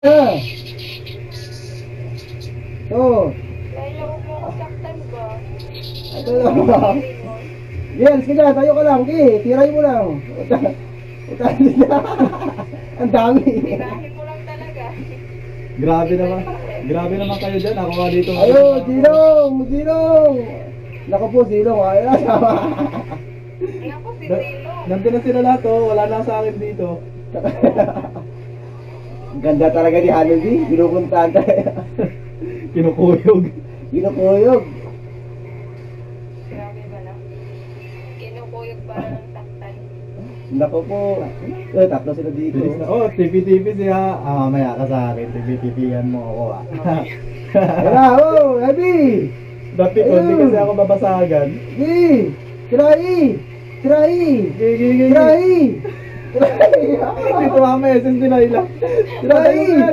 Ah. Oh. Dahil ako mo kasaktan ba? Ito lang. Yes, kaya tayo ka lang. Okay, tiray mo lang. Utan na. Ang dami. Tirahin mo lang talaga. Grabe naman. Grabe naman kayo dyan. Ako nga dito. Ayo, Zilong! Zilong! Naku po, Zilong. Ay, nasama. Naku, si Tilo. Nandun na sila lahat oh. Wala na sa akin dito. Ganda talaga ni Hanabi. Pinupuntahan tayo. Kinukuyog. Kinukuyog. Grabe ba na? Kinukuyog para ng taktan. Naku po. Tatlo sila dito. Bilis na. Oh, tipi-tipi siya. Mamaya ka sa akin. Tipi-tipihan mo ako Wala, oh, Habi! Dati ko, hindi kasi ako babasagan. Gi! Tirai! Tirai! Gigi. Tirai! Tirai! Dito mamaya, sintinay lang. Tirai!